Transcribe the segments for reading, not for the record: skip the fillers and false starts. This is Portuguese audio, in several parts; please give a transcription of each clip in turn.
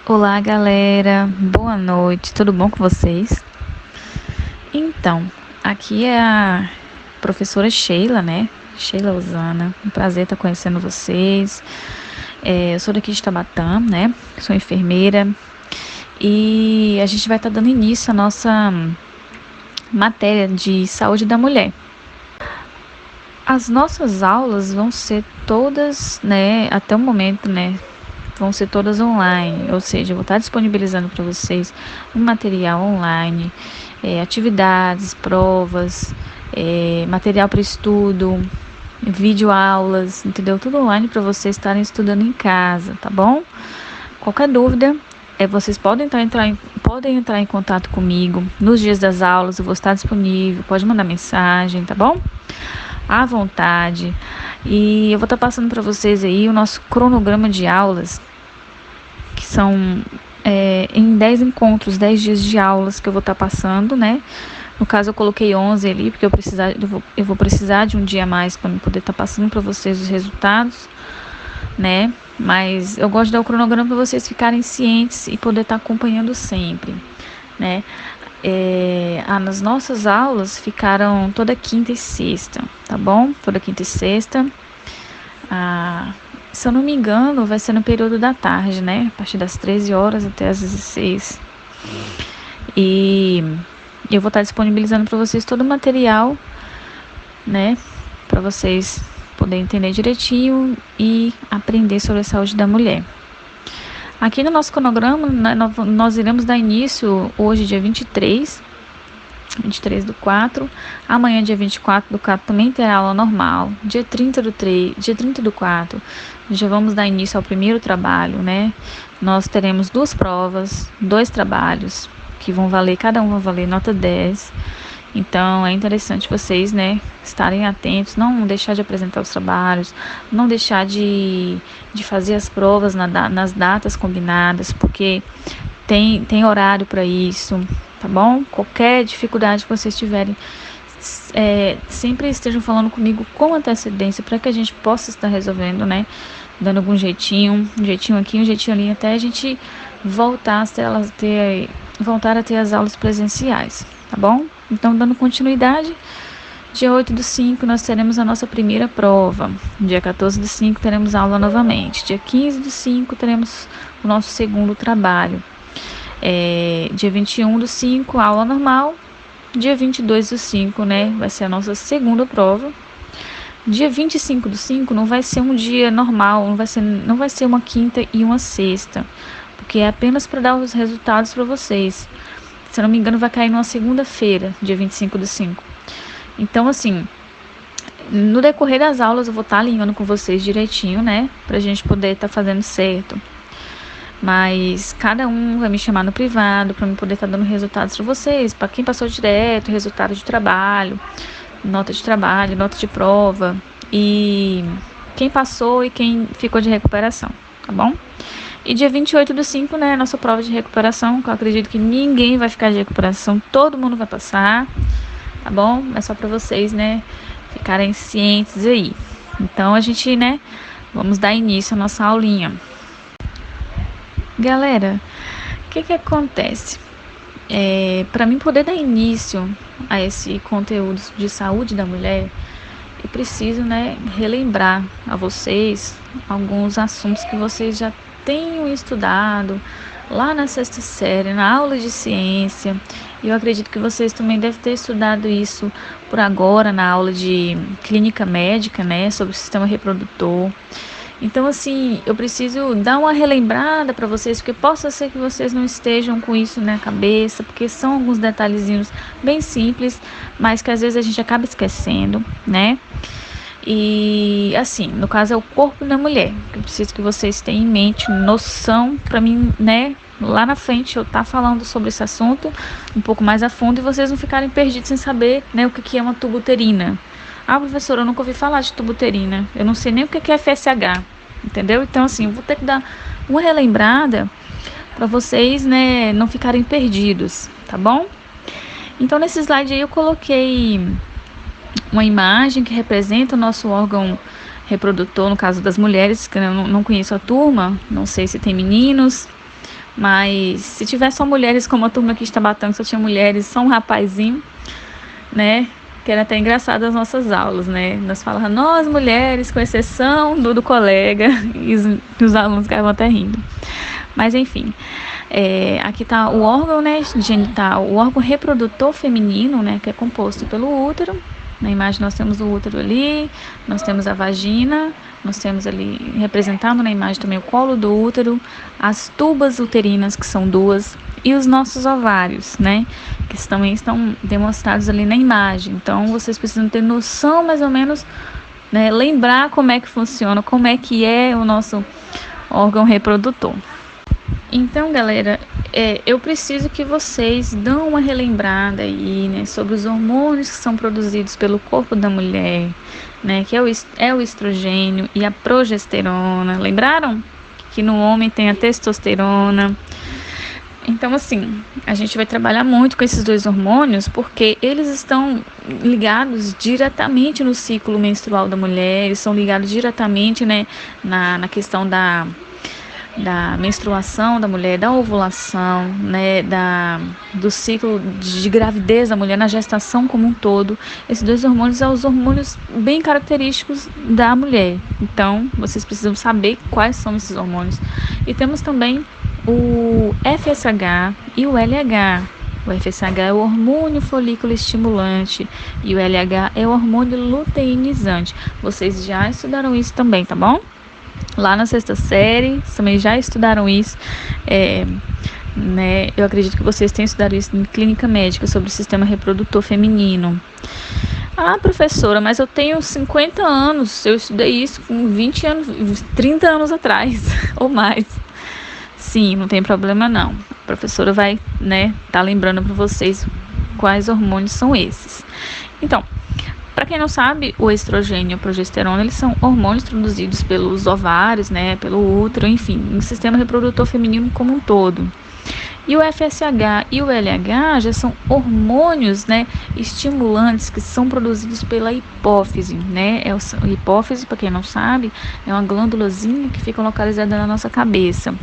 Olá, galera. Boa noite. Tudo bom com vocês? Então, aqui é a professora Sheila, né? Sheila Usana. Um prazer estar conhecendo vocês. Eu sou daqui de Tabatã, né? Sou enfermeira. E a gente vai estar dando início à nossa matéria de saúde da mulher. As nossas aulas vão ser todas, né? Até o momento, né? Vão ser todas online, ou seja, eu vou estar disponibilizando para vocês um material online, atividades, provas, material para estudo, vídeo aulas, entendeu? Tudo online para vocês estarem estudando em casa, tá bom? Qualquer dúvida, vocês podem entrar em contato comigo nos dias das aulas, eu vou estar disponível, pode mandar mensagem, tá bom? À vontade. E eu vou estar passando para vocês aí o nosso cronograma de aulas, que são em 10 encontros, 10 dias de aulas que eu vou estar passando, né? No caso, eu coloquei 11 ali, porque eu vou precisar de um dia a mais para poder estar passando para vocês os resultados, né? Mas eu gosto de dar o cronograma para vocês ficarem cientes e poder estar acompanhando sempre, né? As nossas aulas ficaram toda quinta e sexta, tá bom? Toda quinta e sexta. Se eu não me engano, vai ser no período da tarde, né? A partir das 13 horas até as 16. E eu vou estar disponibilizando para vocês todo o material, né? Para vocês poderem entender direitinho e aprender sobre a saúde da mulher. Aqui no nosso cronograma, nós iremos dar início hoje, dia 23 do 4. Amanhã, dia 24 do 4, também terá aula normal. Dia 30 do 4, já vamos dar início ao primeiro trabalho, né? Nós teremos 2 provas, 2 trabalhos, que cada um vai valer nota 10. Então, é interessante vocês, né, estarem atentos, não deixar de apresentar os trabalhos, não deixar de fazer as provas nas datas combinadas, porque tem horário para isso, tá bom? Qualquer dificuldade que vocês tiverem, sempre estejam falando comigo com antecedência para que a gente possa estar resolvendo, né? Dando algum jeitinho, um jeitinho aqui, um jeitinho ali, até a gente voltar a ter as aulas presenciais, tá bom? Então, dando continuidade, dia 8 do 5 nós teremos a nossa primeira prova. Dia 14 do 5 teremos aula novamente. Dia 15 do 5 teremos o nosso segundo trabalho. Dia 21 do 5, aula normal. Dia 22 do 5, né, vai ser a nossa segunda prova. Dia 25 do 5 não vai ser um dia normal, não vai ser uma quinta e uma sexta, porque é apenas para dar os resultados para vocês. Se eu não me engano, vai cair numa segunda-feira, dia 25 do 5. Então, assim, no decorrer das aulas eu vou estar alinhando com vocês direitinho, né, pra gente poder estar fazendo certo. Mas cada um vai me chamar no privado para eu poder estar dando resultados para vocês. Para quem passou direto, resultado de trabalho, nota de prova. E quem passou e quem ficou de recuperação, tá bom? E dia 28 do 5, né, nossa prova de recuperação, que eu acredito que ninguém vai ficar de recuperação, todo mundo vai passar, tá bom? É só para vocês, né, ficarem cientes aí. Então, a gente, né, vamos dar início à nossa aulinha. Galera, o que acontece? Para mim poder dar início a esse conteúdo de saúde da mulher, eu preciso, né, relembrar a vocês alguns assuntos que vocês já tenham estudado lá na 6ª série, na aula de ciência. E eu acredito que vocês também devem ter estudado isso por agora na aula de clínica médica, né, sobre o sistema reprodutor. Então, assim, eu preciso dar uma relembrada para vocês, porque possa ser que vocês não estejam com isso na cabeça, porque são alguns detalhezinhos bem simples, mas que às vezes a gente acaba esquecendo, né? E, assim, no caso é o corpo da mulher, que eu preciso que vocês tenham em mente, noção, para mim, né? Lá na frente eu estar falando sobre esse assunto um pouco mais a fundo e vocês não ficarem perdidos sem saber, né, o que é uma tubo uterina. Ah, professora, eu nunca ouvi falar de tubo uterina. Eu não sei nem o que é FSH, entendeu? Então, assim, eu vou ter que dar uma relembrada para vocês, né, não ficarem perdidos, tá bom? Então, nesse slide aí eu coloquei uma imagem que representa o nosso órgão reprodutor, no caso das mulheres, que eu não conheço a turma, não sei se tem meninos Mas se tiver só mulheres, como a turma aqui de Tabatanga, só tinha mulheres, só um rapazinho, né? Que era até engraçado as nossas aulas, né? Nós falávamos, nós mulheres, com exceção do colega, e os alunos ficavam até rindo. Mas enfim, aqui está o órgão, né, genital, o órgão reprodutor feminino, né, que é composto pelo útero. Na imagem nós temos o útero ali, nós temos a vagina, nós temos ali representado na imagem também o colo do útero, as tubas uterinas, que são duas, e os nossos ovários, né, que também estão demonstrados ali na imagem. Então vocês precisam ter noção mais ou menos, né, lembrar como é que funciona, como é que é o nosso órgão reprodutor. Então, galera, eu preciso que vocês dão uma relembrada aí, né, sobre os hormônios que são produzidos pelo corpo da mulher, né, que é o estrogênio e a progesterona. Lembraram que no homem tem a testosterona? Então, assim, a gente vai trabalhar muito com esses dois hormônios porque eles estão ligados diretamente no ciclo menstrual da mulher, eles são ligados diretamente, né, na questão da menstruação da mulher, da ovulação, né, do ciclo de gravidez da mulher, na gestação como um todo. Esses dois hormônios são os hormônios bem característicos da mulher. Então, vocês precisam saber quais são esses hormônios. E temos também o FSH e o LH. O FSH é o hormônio folículo estimulante e o LH é o hormônio luteinizante. Vocês já estudaram isso também, tá bom? Lá na sexta série, também já estudaram isso, né? Eu acredito que vocês tenham estudado isso em clínica médica sobre o sistema reprodutor feminino. Ah, professora, mas eu tenho 50 anos, eu estudei isso com 20 anos, 30 anos atrás, ou mais. Sim, não tem problema não. A professora vai, né, tá lembrando para vocês quais hormônios são esses. Então, para quem não sabe, o estrogênio e a progesterona, eles são hormônios produzidos pelos ovários, né, pelo útero, enfim, no sistema reprodutor feminino como um todo. E o FSH e o LH já são hormônios, né, estimulantes que são produzidos pela hipófise, né? A hipófise, para quem não sabe, é uma glândulazinha que fica localizada na nossa cabeça.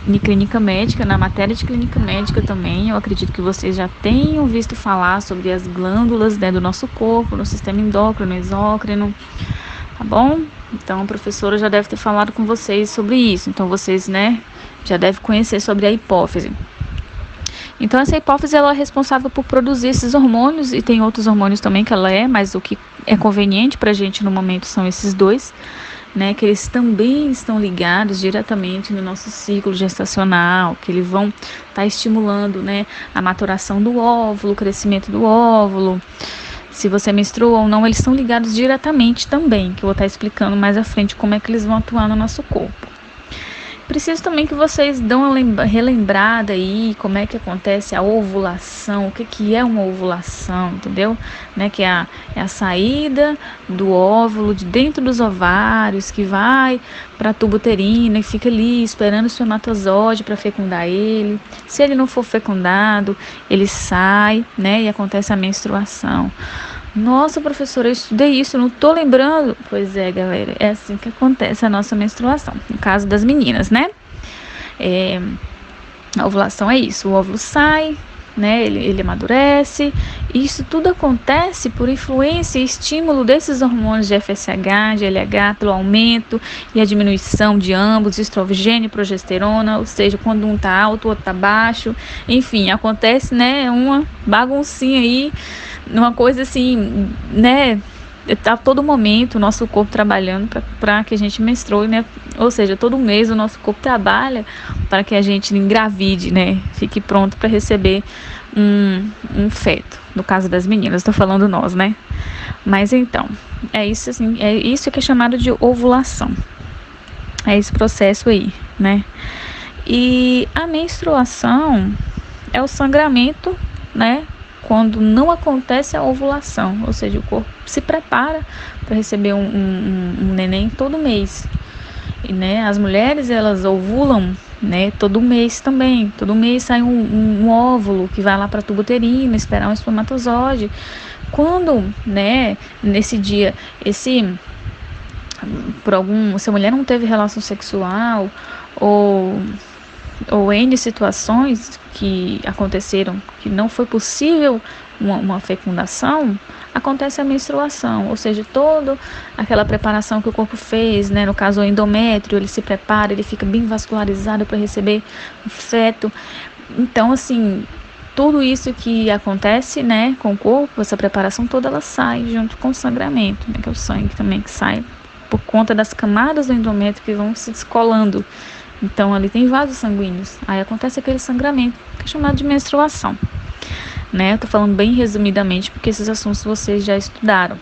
Em clínica médica, na matéria de clínica médica também, eu acredito que vocês já tenham visto falar sobre as glândulas, né, do nosso corpo, no sistema endócrino, exócrino, tá bom? Então, a professora já deve ter falado com vocês sobre isso, então vocês, né, já devem conhecer sobre a hipófise. Então, essa hipófise, ela é responsável por produzir esses hormônios, e tem outros hormônios também que ela mas o que é conveniente pra gente no momento são esses dois, né, que eles também estão ligados diretamente no nosso ciclo gestacional, que eles vão estar estimulando, né, a maturação do óvulo, o crescimento do óvulo. Se você menstrua ou não, eles estão ligados diretamente também, que eu vou estar explicando mais à frente como é que eles vão atuar no nosso corpo. Preciso também que vocês dão uma relembrada aí, como é que acontece a ovulação, o que é uma ovulação, entendeu? Né, que é a saída do óvulo de dentro dos ovários, que vai para a tuba uterina e fica ali esperando o espermatozoide para fecundar ele. Se ele não for fecundado, ele sai, né, e acontece a menstruação. Nossa, professora, eu estudei isso, não tô lembrando. Pois é, galera, é assim que acontece a nossa menstruação, no caso das meninas, né? A ovulação é isso, o óvulo sai, né? Ele amadurece. Isso tudo acontece por influência e estímulo desses hormônios de FSH, de LH, pelo aumento e a diminuição de ambos, estrogênio e progesterona, ou seja, quando um tá alto, o outro tá baixo. Enfim, acontece, né, uma baguncinha aí, uma coisa assim, né? Tá todo momento o nosso corpo trabalhando para que a gente menstrue, né? Ou seja, todo mês o nosso corpo trabalha para que a gente engravide, né? Fique pronto para receber um feto. No caso das meninas, estou falando nós, né? Mas então, é isso assim, é isso que é chamado de ovulação. É esse processo aí, né? E a menstruação é o sangramento, né? Quando não acontece a ovulação, ou seja, o corpo se prepara para receber um neném todo mês. E, né, as mulheres, elas ovulam, né, todo mês também. Todo mês sai um óvulo que vai lá para a tuba uterina, esperar um espermatozoide. Quando, né, nesse dia, se a mulher não teve relação sexual, ou ou N situações que aconteceram que não foi possível uma fecundação, acontece a menstruação, ou seja, toda aquela preparação que o corpo fez, né? No caso o endométrio, ele se prepara, ele fica bem vascularizado para receber o feto. Então, assim, tudo isso que acontece, né, com o corpo, essa preparação toda, ela sai junto com o sangramento, né, que é o sangue também que sai por conta das camadas do endométrio que vão se descolando. Então, ali tem vasos sanguíneos. Aí acontece aquele sangramento, que é chamado de menstruação, né? Eu tô falando bem resumidamente, porque esses assuntos vocês já estudaram.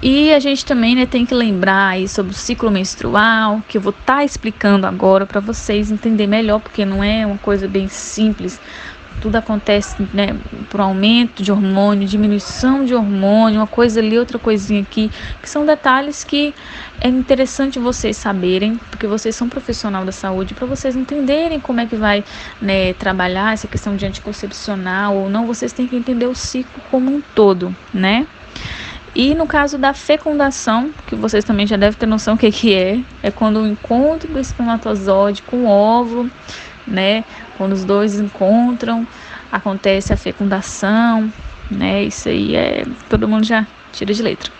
E a gente também, né, tem que lembrar aí sobre o ciclo menstrual, que eu vou estar explicando agora para vocês entenderem melhor, porque não é uma coisa bem simples. Tudo acontece, né, por aumento de hormônio, diminuição de hormônio, uma coisa ali, outra coisinha aqui, que são detalhes que é interessante vocês saberem, porque vocês são profissional da saúde, para vocês entenderem como é que vai, né, trabalhar essa questão de anticoncepcional ou não. Vocês têm que entender o ciclo como um todo, né? E no caso da fecundação, que vocês também já devem ter noção o que é quando o encontro do espermatozoide com o óvulo, né? Quando os dois encontram, acontece a fecundação, né? Isso aí todo mundo já tira de letra.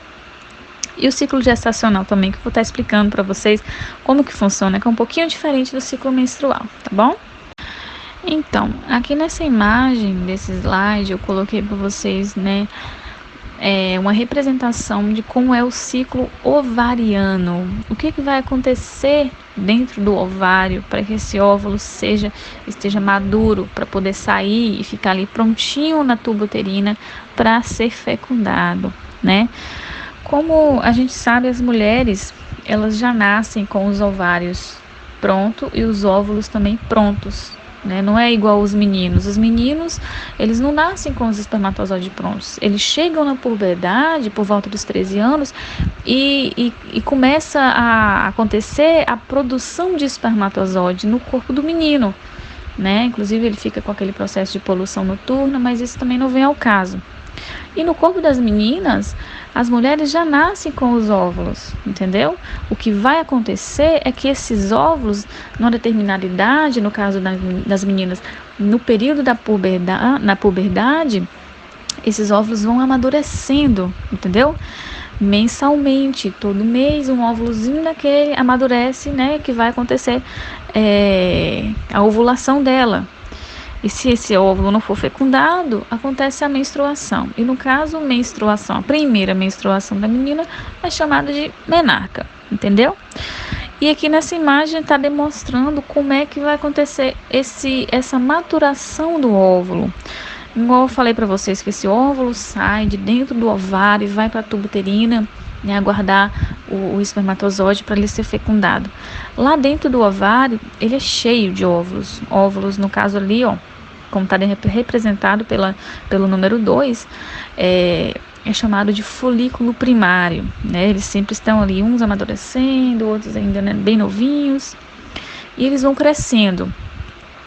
E o ciclo gestacional também, que eu vou estar explicando para vocês como que funciona, que é um pouquinho diferente do ciclo menstrual, tá bom? Então, aqui nessa imagem desse slide, eu coloquei para vocês, né, uma representação de como é o ciclo ovariano. O que vai acontecer dentro do ovário para que esse óvulo esteja maduro para poder sair e ficar ali prontinho na tuba uterina para ser fecundado, né? Como a gente sabe, as mulheres, elas já nascem com os ovários prontos e os óvulos também prontos, né? Não é igual os meninos. Os meninos, eles não nascem com os espermatozoides prontos. Eles chegam na puberdade por volta dos 13 anos e começa a acontecer a produção de espermatozoide no corpo do menino, né? Inclusive ele fica com aquele processo de poluição noturna, mas isso também não vem ao caso. E no corpo das meninas, as mulheres já nascem com os óvulos, entendeu? O que vai acontecer é que esses óvulos, numa determinada idade, no caso das meninas, no período na puberdade, esses óvulos vão amadurecendo, entendeu? Mensalmente, todo mês um óvulozinho daquele amadurece, né? Que vai acontecer a ovulação dela. E se esse óvulo não for fecundado, acontece a menstruação. E no caso, a primeira menstruação da menina é chamada de menarca, entendeu? E aqui nessa imagem está demonstrando como é que vai acontecer essa maturação do óvulo. Igual eu falei para vocês que esse óvulo sai de dentro do ovário e vai para a tuba uterina, né, aguardar o espermatozoide para ele ser fecundado. Lá dentro do ovário, ele é cheio de óvulos. Óvulos, no caso ali, ó, como está representado pelo número 2, é chamado de folículo primário, né? Eles sempre estão ali, uns amadurecendo, outros ainda, né, bem novinhos, e eles vão crescendo.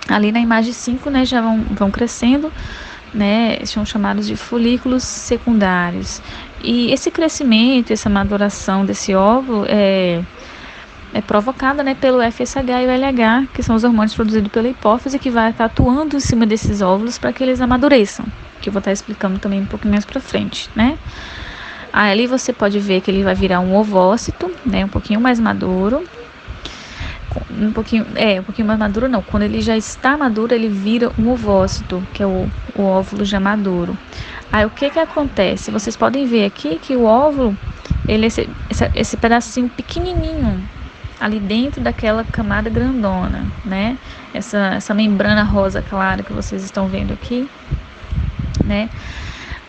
Ali na imagem 5, né, já vão crescendo, né, são chamados de folículos secundários. E esse crescimento, essa maduração desse óvulo é provocada, né, pelo FSH e o LH, que são os hormônios produzidos pela hipófise, que vai estar atuando em cima desses óvulos para que eles amadureçam, que eu vou estar explicando também um pouquinho mais para frente, né? Aí ali você pode ver que ele vai virar um ovócito, né, um pouquinho mais maduro. Um pouquinho mais maduro não. Quando ele já está maduro, ele vira um ovócito, que é o óvulo já maduro. Aí o que acontece? Vocês podem ver aqui que o óvulo, ele é esse pedacinho pequenininho ali dentro daquela camada grandona, né? Essa membrana rosa clara que vocês estão vendo aqui, né?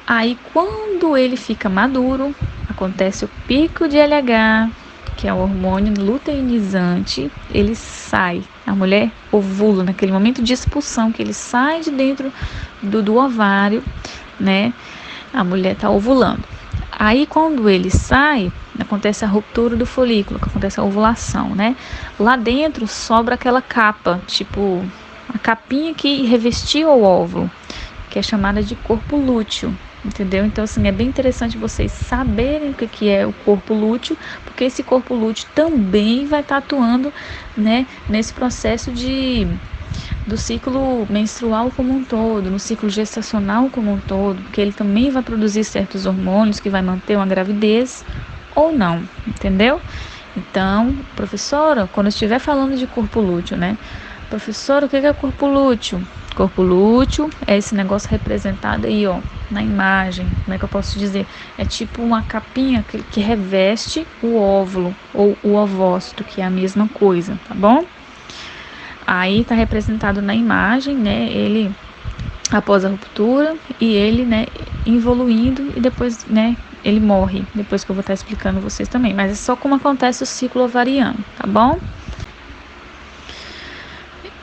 Aí quando ele fica maduro, acontece o pico de LH, que é o hormônio luteinizante. Ele sai, a mulher ovula naquele momento de expulsão, que ele sai de dentro do ovário, né? A mulher está ovulando. Aí quando ele sai, acontece a ruptura do folículo, que acontece a ovulação, né? Lá dentro sobra aquela capa, a capinha que revestia o óvulo, que é chamada de corpo lúteo, Entendeu? Então, assim, é bem interessante vocês saberem o que é o corpo lúteo, porque esse corpo lúteo também vai estar atuando, né, nesse processo do ciclo menstrual como um todo, no ciclo gestacional como um todo, porque ele também vai produzir certos hormônios que vai manter uma gravidez ou não, entendeu? Então, professora, quando eu estiver falando de corpo lúteo, né? Professora, o que é corpo lúteo? Corpo lúteo é esse negócio representado aí, ó, na imagem. Como é que eu posso dizer? É tipo uma capinha que reveste o óvulo ou o ovócito, que é a mesma coisa, tá bom? Aí tá representado na imagem, né? Ele após a ruptura e ele, né, evoluindo e depois, né, ele morre. Depois que eu vou estar explicando vocês também, mas é só como acontece o ciclo ovariano, tá bom?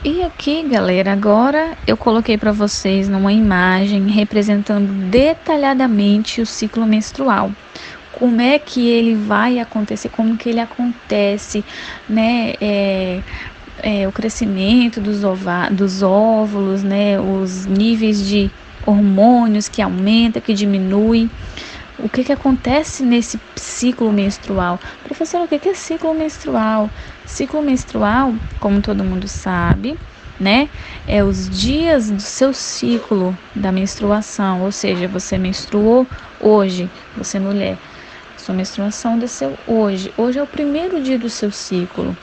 E aqui, galera, agora eu coloquei para vocês numa imagem representando detalhadamente o ciclo menstrual. Como é que ele vai acontecer, como que ele acontece, né? O crescimento dos óvulos, né? Os níveis de hormônios que aumenta, que diminui. O que acontece nesse ciclo menstrual? Professora, o que é ciclo menstrual? Ciclo menstrual, como todo mundo sabe, né? É os dias do seu ciclo da menstruação, ou seja, você menstruou hoje, você mulher, sua menstruação desceu hoje. Hoje é o primeiro dia do seu ciclo.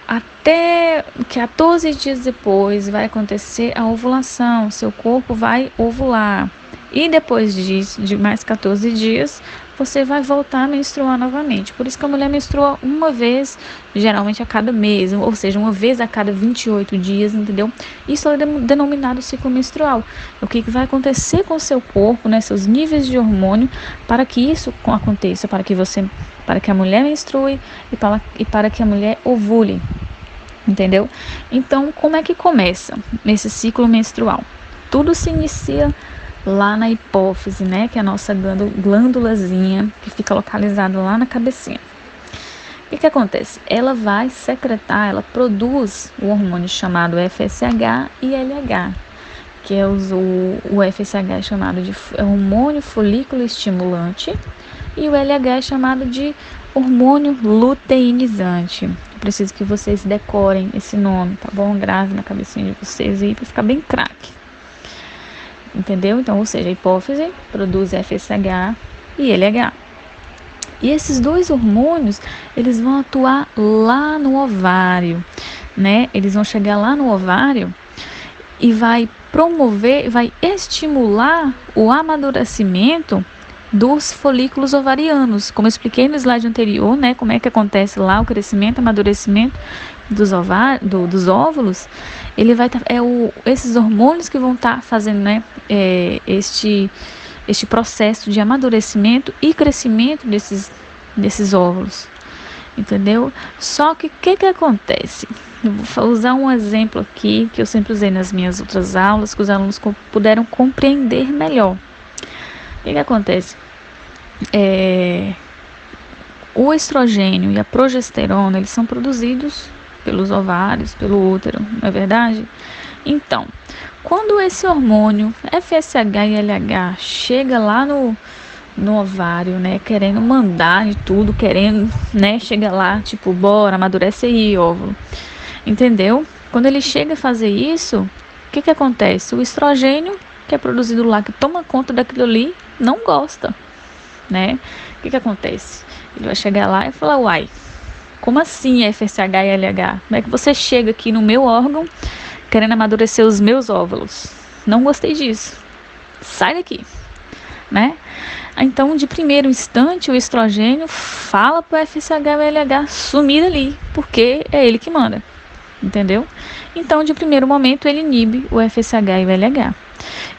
Até 14 dias depois vai acontecer a ovulação, seu corpo vai ovular. E depois disso, de mais 14 dias, você vai voltar a menstruar novamente. Por isso que a mulher menstrua uma vez, geralmente a cada mês, ou seja, uma vez a cada 28 dias, entendeu? Isso é denominado ciclo menstrual. O que vai acontecer com o seu corpo, né, seus níveis de hormônio, para que isso aconteça, para que a mulher menstrue e para que a mulher ovule. Entendeu? Então, como é que começa nesse ciclo menstrual? Tudo se inicia lá na hipófise, né? Que é a nossa glândulazinha que fica localizada lá na cabecinha. O que acontece? Ela vai secretar, ela produz o hormônio chamado FSH e LH, que é o FSH é chamado de hormônio folículo estimulante e o LH é chamado de hormônio luteinizante. Eu preciso que vocês decorem esse nome, tá bom? Grave na cabecinha de vocês aí para ficar bem craque. Entendeu? Então, ou seja, a hipófise produz FSH e LH. E esses dois hormônios, eles vão atuar lá no ovário, né? Eles vão chegar lá no ovário e vai promover, vai estimular o amadurecimento dos folículos ovarianos. Como eu expliquei no slide anterior, né? Como é que acontece lá o crescimento, amadurecimento dos óvulos, ele vai esses hormônios que vão estar fazendo, né? Este processo de amadurecimento e crescimento desses óvulos, entendeu? Só que o que acontece? Eu vou usar um exemplo aqui que eu sempre usei nas minhas outras aulas, que os alunos puderam compreender melhor. O que acontece? O estrogênio e a progesterona, eles são produzidos pelos ovários, pelo útero, não é verdade? Então, quando esse hormônio FSH e LH chega lá no ovário, né, querendo mandar de tudo, querendo, né, chega lá, tipo, bora, amadurece aí, óvulo, entendeu? Quando ele chega a fazer isso, o que acontece? O estrogênio, que é produzido lá, que toma conta daquilo ali, não gosta, né? O que acontece? Ele vai chegar lá e falar, uai, como assim FSH e LH? Como é que você chega aqui no meu órgão querendo amadurecer os meus óvulos? Não gostei disso. Sai daqui, né? Então, de primeiro instante, o estrogênio fala para o FSH e LH sumir ali, porque é ele que manda, entendeu? Então, de primeiro momento, ele inibe o FSH e o LH.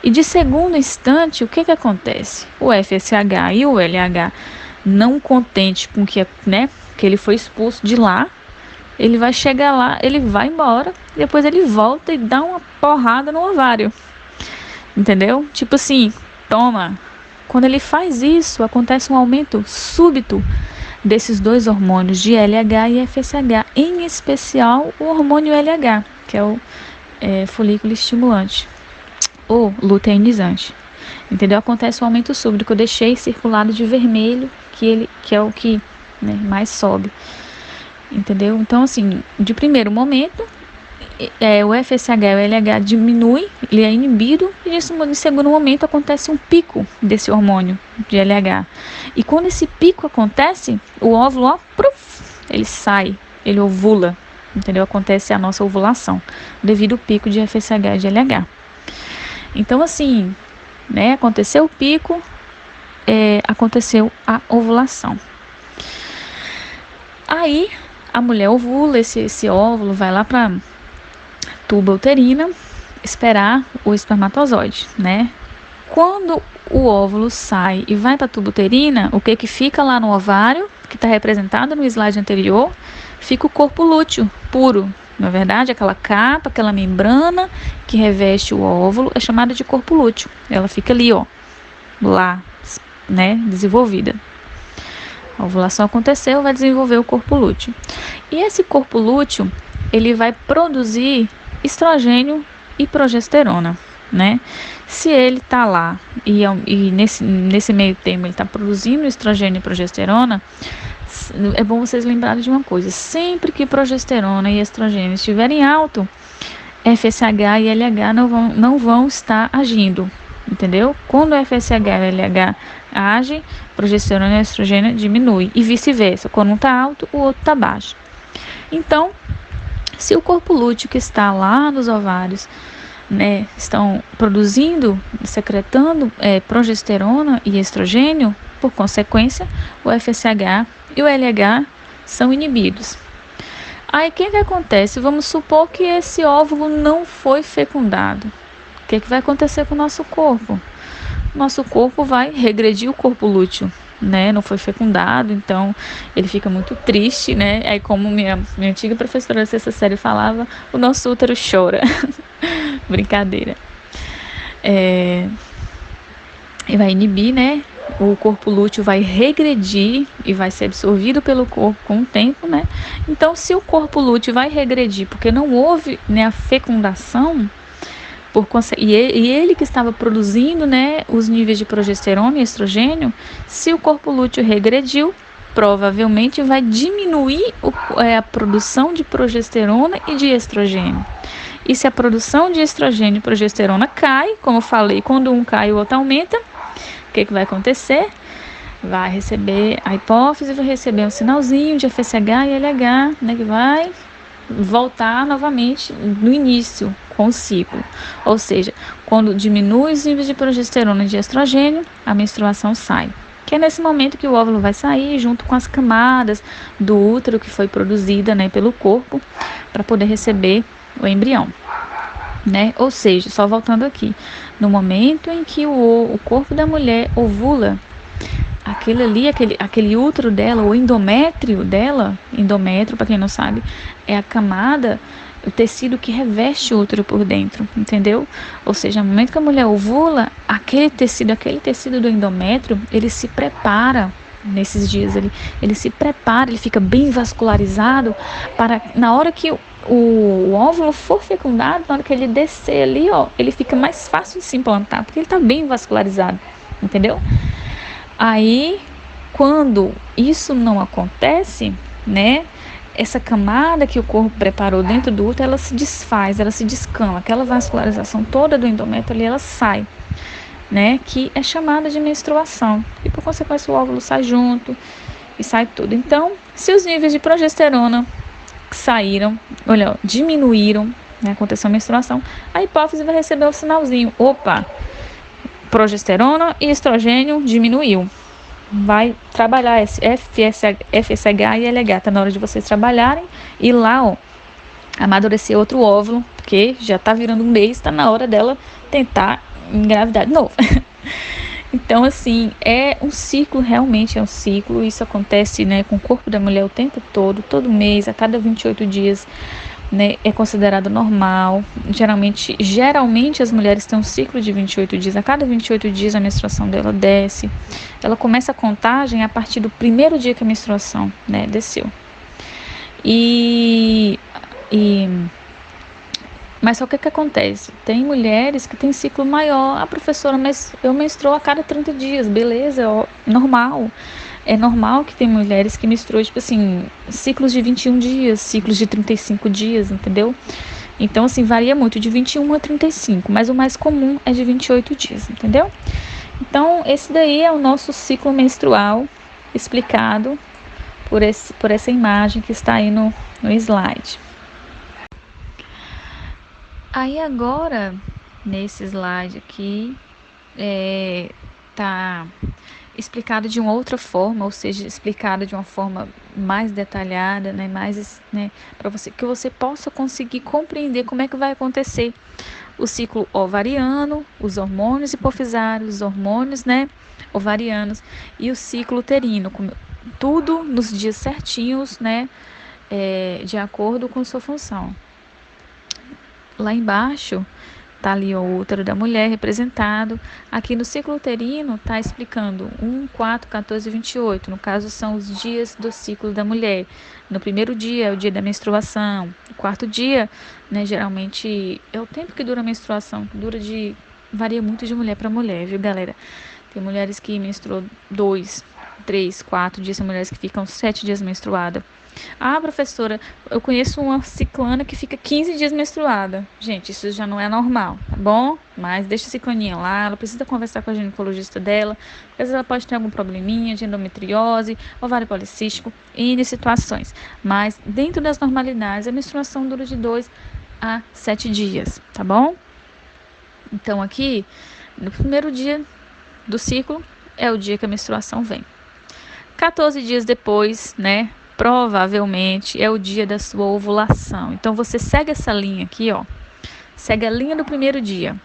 E de segundo instante, o que acontece? O FSH e o LH, não contente com que, né, que ele foi expulso de lá, ele vai chegar lá, ele vai embora, depois ele volta e dá uma porrada no ovário, entendeu? Tipo assim, toma. Quando ele faz isso, acontece um aumento súbito desses dois hormônios de LH e FSH, em especial o hormônio LH, que é o folículo estimulante ou luteinizante. entendeu? Acontece o aumento súbito, que eu deixei circulado de vermelho, que é o que, né, mais sobe, entendeu? Então, assim, de primeiro momento, o FSH e o LH diminui, ele é inibido, e em segundo momento acontece um pico desse hormônio de LH. E quando esse pico acontece, o óvulo, ó, ele sai, ele ovula, entendeu? Acontece a nossa ovulação, devido ao pico de FSH e de LH. Então, assim, né, aconteceu o pico, aconteceu a ovulação. Aí, a mulher ovula, esse óvulo vai lá para tuba uterina, esperar o espermatozoide, né? Quando o óvulo sai e vai para a tuba uterina, o que fica lá no ovário, que está representado no slide anterior, fica o corpo lúteo puro. Na verdade, aquela capa, aquela membrana que reveste o óvulo é chamada de corpo lúteo. Ela fica ali, ó, lá, né, desenvolvida. A ovulação aconteceu, vai desenvolver o corpo lúteo. E esse corpo lúteo, ele vai produzir estrogênio e progesterona, né? Se ele tá lá e nesse meio termo ele está produzindo estrogênio e progesterona, é bom vocês lembrarem de uma coisa: sempre que progesterona e estrogênio estiverem alto, FSH e LH não vão estar agindo, entendeu? Quando o FSH e LH agem, progesterona e estrogênio diminui, e vice-versa. Quando um está alto, o outro está baixo. Então, se o corpo lúteo que está lá nos ovários, né, estão produzindo, secretando progesterona e estrogênio, por consequência, o FSH e o LH são inibidos. Aí, o que acontece? Vamos supor que esse óvulo não foi fecundado. O que vai acontecer com o nosso corpo? Nosso corpo vai regredir o corpo lúteo, né? Não foi fecundado, então ele fica muito triste, né? Aí, como minha antiga professora da sexta série falava, o nosso útero chora. Brincadeira. E vai inibir, né? O corpo lúteo vai regredir e vai ser absorvido pelo corpo com o tempo, né? Então, se o corpo lúteo vai regredir porque não houve, né, a fecundação, e ele que estava produzindo, né, os níveis de progesterona e estrogênio, se o corpo lúteo regrediu, provavelmente vai diminuir a produção de progesterona e de estrogênio. E se a produção de estrogênio e progesterona cai, como eu falei, quando um cai o outro aumenta, o que vai acontecer? Vai receber a hipófise, vai receber um sinalzinho de FSH e LH, né, que vai voltar novamente no início com o ciclo. Ou seja, quando diminui os níveis de progesterona e de estrogênio, a menstruação sai. Que é nesse momento que o óvulo vai sair junto com as camadas do útero que foi produzida, né, pelo corpo para poder receber o embrião, né? Ou seja, só voltando aqui, no momento em que o corpo da mulher ovula, aquele útero dela, o endométrio dela, endométrio, para quem não sabe, é a camada, o tecido que reveste o útero por dentro, entendeu? Ou seja, no momento que a mulher ovula, aquele tecido do endométrio, ele se prepara nesses dias, ele se prepara, ele fica bem vascularizado para, na hora que o óvulo for fecundado, na hora que ele descer ali, ó, ele fica mais fácil de se implantar, porque ele está bem vascularizado, entendeu? Aí, quando isso não acontece, né, essa camada que o corpo preparou dentro do útero, ela se desfaz, ela se descama, aquela vascularização toda do endométrio ali, ela sai, né, que é chamada de menstruação, e por consequência o óvulo sai junto e sai tudo. Então, se os níveis de progesterona diminuíram, né, aconteceu a menstruação, a hipófise vai receber o sinalzinho, opa, progesterona e estrogênio diminuiu. Vai trabalhar esse FSH e LH, tá na hora de vocês trabalharem e lá, ó, amadurecer outro óvulo, porque já tá virando um mês, tá na hora dela tentar engravidar de novo. Então, assim, é um ciclo, realmente é um ciclo. Isso acontece, né, com o corpo da mulher o tempo todo mês, a cada 28 dias, né, é considerado normal. Geralmente as mulheres têm um ciclo de 28 dias. A cada 28 dias a menstruação dela desce. Ela começa a contagem a partir do primeiro dia que a menstruação, né, desceu. Mas só que acontece? Tem mulheres que têm ciclo maior. Ah, professora, mas eu menstruo a cada 30 dias. Beleza, normal. É normal que tem mulheres que menstruam, tipo assim, ciclos de 21 dias, ciclos de 35 dias, entendeu? Então, assim, varia muito de 21 a 35, mas o mais comum é de 28 dias, entendeu? Então, esse daí é o nosso ciclo menstrual explicado por essa imagem que está aí no slide. Aí agora, nesse slide aqui, tá explicado de uma outra forma, ou seja, explicado de uma forma mais detalhada, né, mais, né, para você que você possa conseguir compreender como é que vai acontecer o ciclo ovariano, os hormônios hipofisários, os hormônios, né, ovarianos e o ciclo uterino, tudo nos dias certinhos, né, de acordo com sua função. Lá embaixo tá ali o útero da mulher representado. Aqui no ciclo uterino tá explicando 1, 4, 14 e 28. No caso, são os dias do ciclo da mulher. No primeiro dia é o dia da menstruação. No quarto dia, né, geralmente é o tempo que dura a menstruação, varia muito de mulher para mulher, viu, galera? Tem mulheres que menstruam 2, 3, 4 dias, tem mulheres que ficam 7 dias menstruada. Ah, professora, eu conheço uma ciclana que fica 15 dias menstruada. Gente, isso já não é normal, tá bom? Mas deixa a ciclaninha lá, ela precisa conversar com a ginecologista dela, às vezes ela pode ter algum probleminha de endometriose, ovário policístico, N situações. Mas dentro das normalidades, a menstruação dura de 2 a 7 dias, tá bom? Então aqui, no primeiro dia do ciclo, é o dia que a menstruação vem. 14 dias depois, né, provavelmente é o dia da sua ovulação. Então você segue essa linha aqui, ó. Segue a linha do primeiro dia.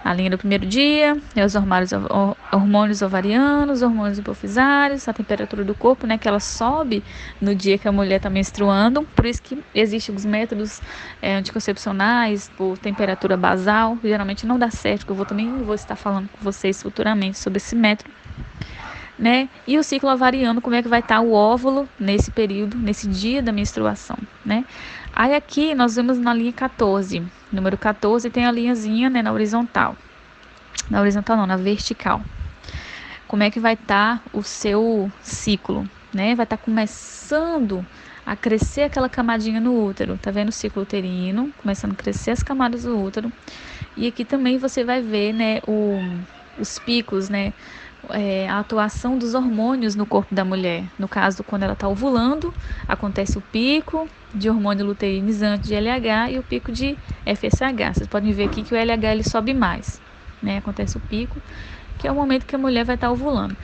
A linha do primeiro dia é os hormônios ovarianos, hormônios hipofisários, a temperatura do corpo, né, que ela sobe no dia que a mulher está menstruando. Por isso que existem os métodos anticoncepcionais por temperatura basal. Geralmente não dá certo, que eu também vou estar falando com vocês futuramente sobre esse método. Né? E o ciclo ovariano, como é que vai estar o óvulo nesse período, nesse dia da menstruação, né? Aí aqui nós vemos na linha 14, número 14 tem a linhazinha, né, na horizontal. Na horizontal não, na vertical. Como é que vai estar o seu ciclo, né? Vai estar começando a crescer aquela camadinha no útero. Tá vendo o ciclo uterino? Começando a crescer as camadas do útero. E aqui também você vai ver, né, os picos, né? A atuação dos hormônios no corpo da mulher. No caso, quando ela está ovulando, acontece o pico de hormônio luteinizante de LH e o pico de FSH. Vocês podem ver aqui que o LH ele sobe mais, né? Acontece o pico, que é o momento que a mulher vai estar ovulando,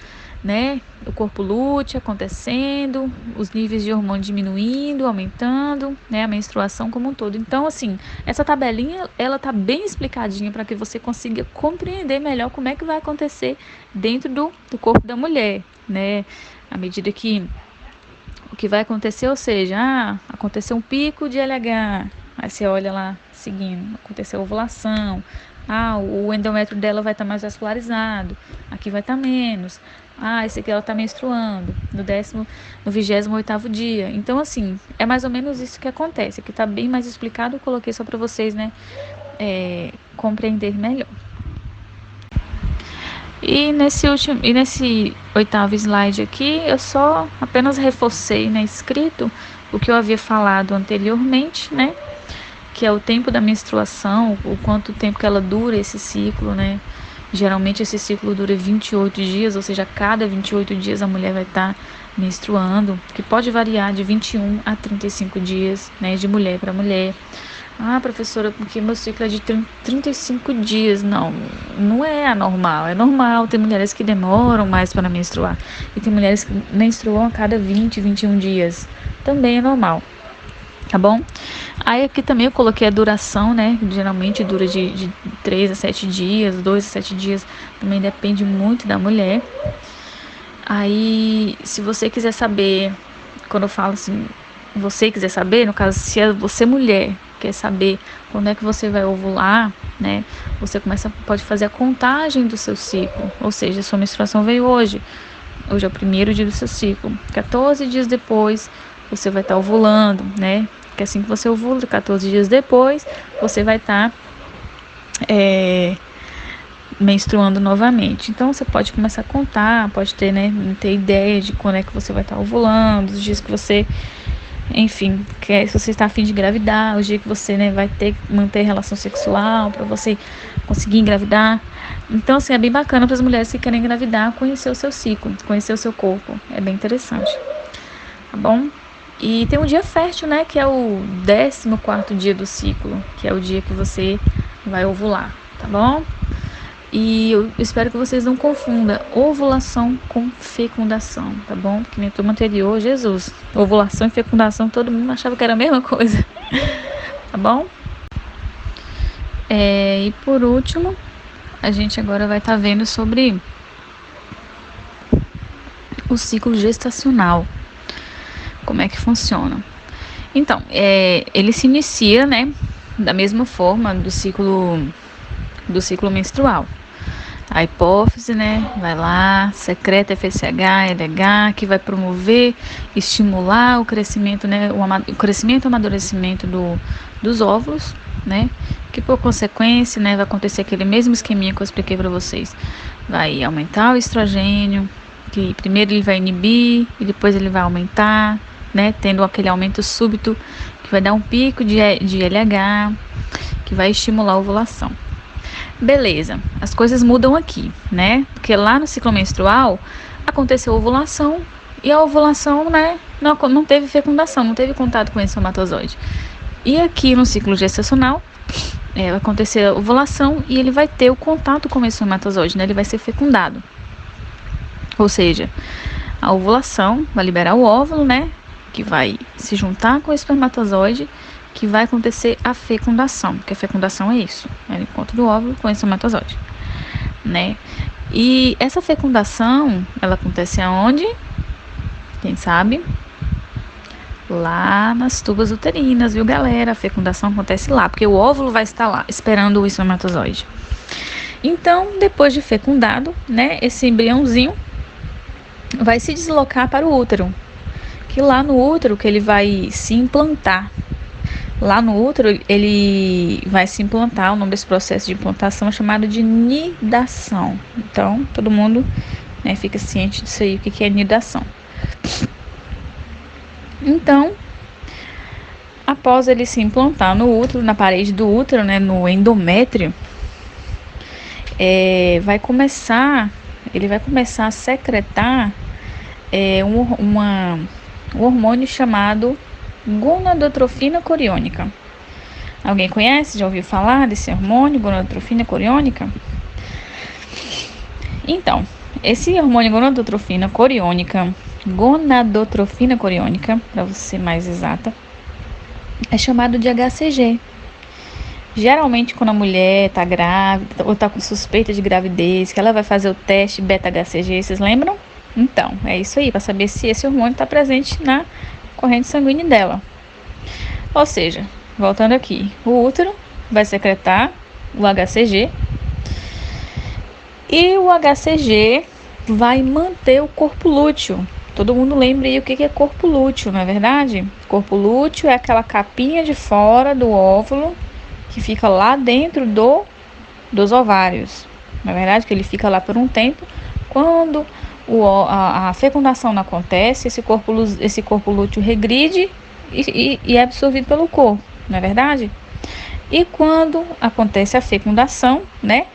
né? O corpo lúteo acontecendo, os níveis de hormônio diminuindo, aumentando, né? A menstruação como um todo. Então, assim, essa tabelinha, ela tá bem explicadinha para que você consiga compreender melhor como é que vai acontecer dentro do corpo da mulher, né? À medida que o que vai acontecer, ou seja, aconteceu um pico de LH, aí você olha lá seguindo, aconteceu a ovulação, o endométrio dela vai estar mais vascularizado, aqui vai estar menos, esse aqui ela está menstruando, no 28º dia. Então, assim, é mais ou menos isso que acontece, aqui está bem mais explicado, eu coloquei só para vocês, né, compreender melhor. E nesse 8º slide aqui, eu só apenas reforcei, né, escrito o que eu havia falado anteriormente, né, que é o tempo da menstruação, o quanto tempo que ela dura esse ciclo, né. Geralmente esse ciclo dura 28 dias, ou seja, a cada 28 dias a mulher vai estar menstruando, que pode variar de 21 a 35 dias, né, de mulher para mulher. Professora, porque meu ciclo é de 35 dias. Não, não é anormal, é normal. Tem mulheres que demoram mais para menstruar. E tem mulheres que menstruam a cada 20, 21 dias. Também é normal, tá bom? Aí aqui também eu coloquei a duração, né? Geralmente dura de 3 a 7 dias, 2 a 7 dias. Também depende muito da mulher. Aí, se você quiser saber, quando eu falo assim, você quiser saber, no caso, se é você mulher, quer saber quando é que você vai ovular, né? Você pode fazer a contagem do seu ciclo, ou seja, a sua menstruação veio hoje é o primeiro dia do seu ciclo. 14 dias depois, você vai estar ovulando, né? que assim que você ovula, 14 dias depois, você vai estar menstruando novamente. Então você pode começar a contar, pode ter, né, ter ideia de quando é que você vai estar ovulando, os dias que você, enfim, se você está a fim de engravidar, o dia que você, né, vai ter que manter relação sexual para você conseguir engravidar. Então, assim, é bem bacana para as mulheres que querem engravidar conhecer o seu ciclo, conhecer o seu corpo. É bem interessante, tá bom? E tem um dia fértil, né, que é o 14º dia do ciclo, que é o dia que você vai ovular, tá bom? E eu espero que vocês não confundam ovulação com fecundação, tá bom? Porque na turma anterior, Jesus, ovulação e fecundação, todo mundo achava que era a mesma coisa, tá bom? E por último, a gente agora vai estar vendo sobre o ciclo gestacional, como é que funciona. Então, ele se inicia, né, da mesma forma do ciclo menstrual. A hipófise, né, vai lá, secreta FSH, LH, que vai promover, estimular o crescimento, né, o crescimento e o amadurecimento dos óvulos, né, que por consequência, né, vai acontecer aquele mesmo esqueminha que eu expliquei para vocês. Vai aumentar o estrogênio, que primeiro ele vai inibir e depois ele vai aumentar, né, tendo aquele aumento súbito que vai dar um pico de LH, que vai estimular a ovulação. Beleza, as coisas mudam aqui, né? Porque lá no ciclo menstrual aconteceu a ovulação e a ovulação, né, não teve fecundação, não teve contato com esse espermatozoide. E aqui no ciclo gestacional vai acontecer a ovulação e ele vai ter o contato com esse espermatozoide, né? Ele vai ser fecundado. Ou seja, a ovulação vai liberar o óvulo, né? Que vai se juntar com o espermatozoide, que vai acontecer a fecundação, porque a fecundação é isso, é o encontro do óvulo com o espermatozoide, né? E essa fecundação, ela acontece aonde? Quem sabe? Lá nas tubas uterinas, viu, galera? A fecundação acontece lá, porque o óvulo vai estar lá, esperando o espermatozoide. Então, depois de fecundado, né, esse embriãozinho vai se deslocar para o útero, que lá no útero que ele vai se implantar. Lá no útero, ele vai se implantar, o nome desse processo de implantação é chamado de nidação. Então, todo mundo, né, fica ciente disso aí, o que é nidação. Então, após ele se implantar no útero, na parede do útero, né, no endométrio, ele vai começar a secretar um hormônio chamado gonadotrofina coriônica. Alguém conhece? Já ouviu falar desse hormônio, gonadotrofina coriônica? Então, esse hormônio gonadotrofina coriônica, para você ser mais exata, é chamado de HCG. Geralmente, quando a mulher está grávida ou está com suspeita de gravidez, que ela vai fazer o teste beta-HCG, vocês lembram? Então, é isso aí, para saber se esse hormônio está presente na corrente sanguínea dela. Ou seja, voltando aqui, o útero vai secretar o HCG e o HCG vai manter o corpo lúteo. Todo mundo lembra aí o que é corpo lúteo, não é verdade? Corpo lúteo é aquela capinha de fora do óvulo que fica lá dentro dos ovários. Na verdade, que ele fica lá por um tempo. Quando a fecundação não acontece, esse corpo lúteo regride e é absorvido pelo corpo, não é verdade? E quando acontece a fecundação, né,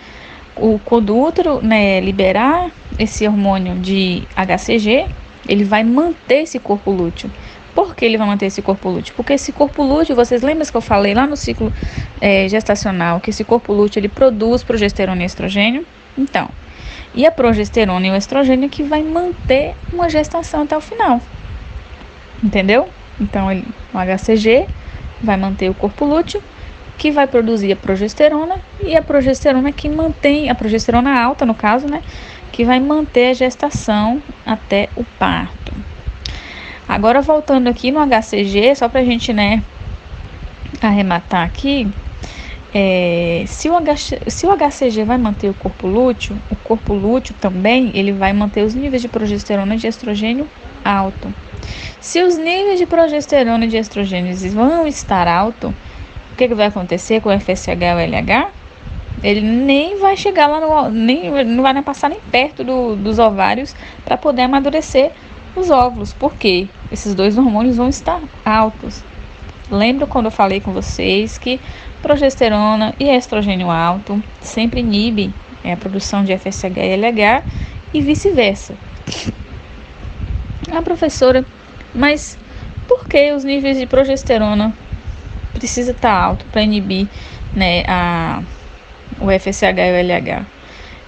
quando o útero, né, liberar esse hormônio de HCG, ele vai manter esse corpo lúteo. Por que ele vai manter esse corpo lúteo? Porque esse corpo lúteo, vocês lembram que eu falei lá no ciclo gestacional, que esse corpo lúteo ele produz progesterona e estrogênio? Então, e a progesterona e o estrogênio que vai manter uma gestação até o final. Entendeu? Então, o HCG vai manter o corpo lúteo, que vai produzir a progesterona, e a progesterona que mantém, a progesterona alta no caso, né, que vai manter a gestação até o parto. Agora, voltando aqui no HCG, só pra gente, né, arrematar aqui, se o HCG vai manter o corpo lúteo também, ele vai manter os níveis de progesterona e de estrogênio alto. Se os níveis de progesterona e de estrogênios vão estar altos, o que vai acontecer com o FSH e o LH? Ele nem vai chegar lá, não vai passar nem perto dos ovários para poder amadurecer os óvulos. Por quê? Esses dois hormônios vão estar altos. Lembra quando eu falei com vocês que progesterona e estrogênio alto sempre inibe a produção de FSH e LH e vice-versa. Professora, mas por que os níveis de progesterona precisam estar alto para inibir, né, o FSH e o LH?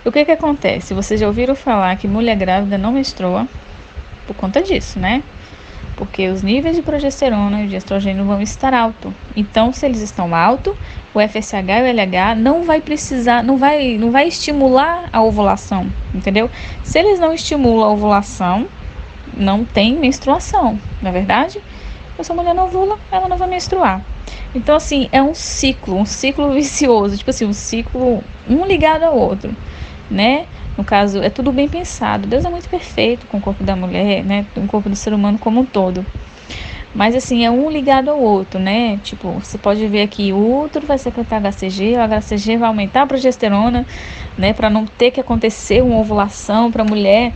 O que acontece? Vocês já ouviram falar que mulher grávida não menstrua por conta disso, né? Porque os níveis de progesterona e de estrogênio vão estar altos. Então, se eles estão altos, o FSH e o LH não vai precisar, não vai estimular a ovulação, entendeu? Se eles não estimulam a ovulação, não tem menstruação, não é verdade? Se a mulher não ovula, ela não vai menstruar. Então, assim, é um ciclo vicioso, tipo assim, um ciclo um ligado ao outro, né? No caso, é tudo bem pensado. Deus é muito perfeito com o corpo da mulher, né? Com o corpo do ser humano como um todo. Mas, assim, é um ligado ao outro, né? Tipo, você pode ver aqui, o útero vai secretar HCG, o HCG vai aumentar a progesterona, né? Para não ter que acontecer uma ovulação para a mulher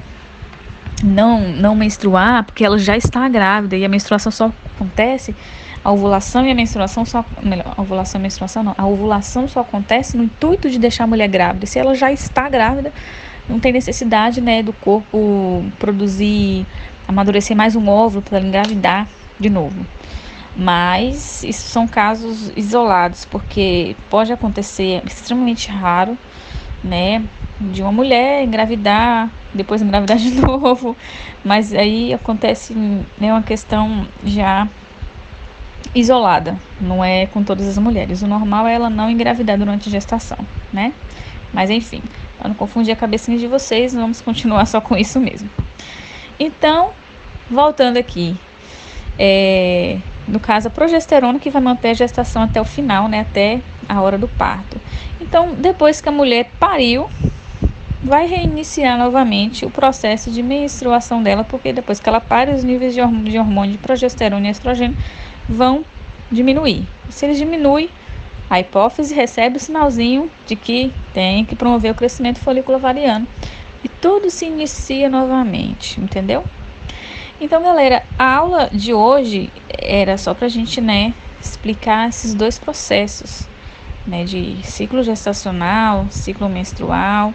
não menstruar, porque ela já está grávida e a menstruação só acontece, a ovulação e a menstruação só, melhor, a ovulação e a menstruação não, a ovulação só acontece no intuito de deixar a mulher grávida. Se ela já está grávida, não tem necessidade, né, do corpo produzir, amadurecer mais um óvulo para ela engravidar de novo. Mas isso são casos isolados, porque pode acontecer, é extremamente raro, né, de uma mulher engravidar, depois engravidar de novo, mas aí acontece, né, uma questão já isolada, não é com todas as mulheres. O normal é ela não engravidar durante a gestação, né? Mas enfim, para não confundir a cabecinha de vocês, vamos continuar só com isso mesmo. Então, voltando aqui, no caso a progesterona que vai manter a gestação até o final, né, até a hora do parto. Então, depois que a mulher pariu, vai reiniciar novamente o processo de menstruação dela, porque depois que ela pare, os níveis de hormônio de progesterona e estrogênio vão diminuir. Se eles diminuem, a hipófise recebe o sinalzinho de que tem que promover o crescimento folicular-ovariano e tudo se inicia novamente, entendeu? Então, galera, a aula de hoje era só pra gente, né, explicar esses dois processos, né, de ciclo gestacional, ciclo menstrual,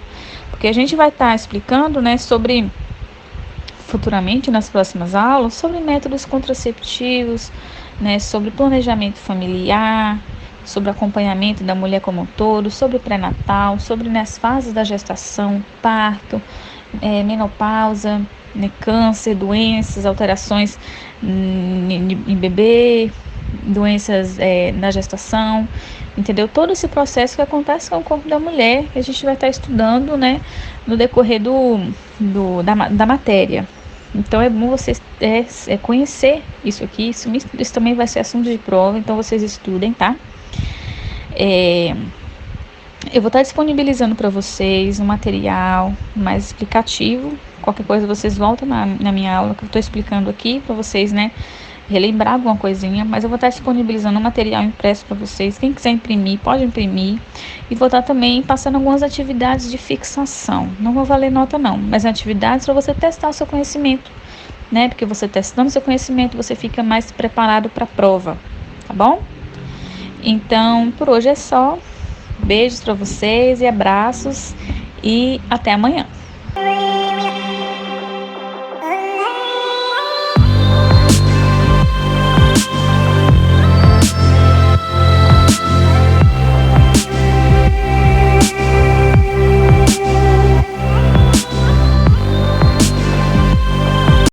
porque a gente vai estar explicando, né, sobre, futuramente nas próximas aulas, sobre métodos contraceptivos, né, sobre planejamento familiar, sobre acompanhamento da mulher como um todo, sobre pré-natal, sobre as fases da gestação, parto, menopausa, né, câncer, doenças, alterações em bebê, doenças na gestação, entendeu? Todo esse processo que acontece com o corpo da mulher, que a gente vai estar estudando, né, no decorrer da matéria. Então é bom vocês conhecer isso aqui, isso também vai ser assunto de prova, então vocês estudem, tá? Eu vou estar disponibilizando para vocês um material mais explicativo. Qualquer coisa vocês voltam na minha aula que eu estou explicando aqui para vocês, né, relembrar alguma coisinha, mas eu vou estar disponibilizando um material impresso para vocês. Quem quiser imprimir, pode imprimir. E vou estar também passando algumas atividades de fixação. Não vou valer nota não, mas atividades para você testar o seu conhecimento, né? Porque você testando o seu conhecimento, você fica mais preparado para a prova, tá bom? Então, por hoje é só. Beijos para vocês e abraços e até amanhã.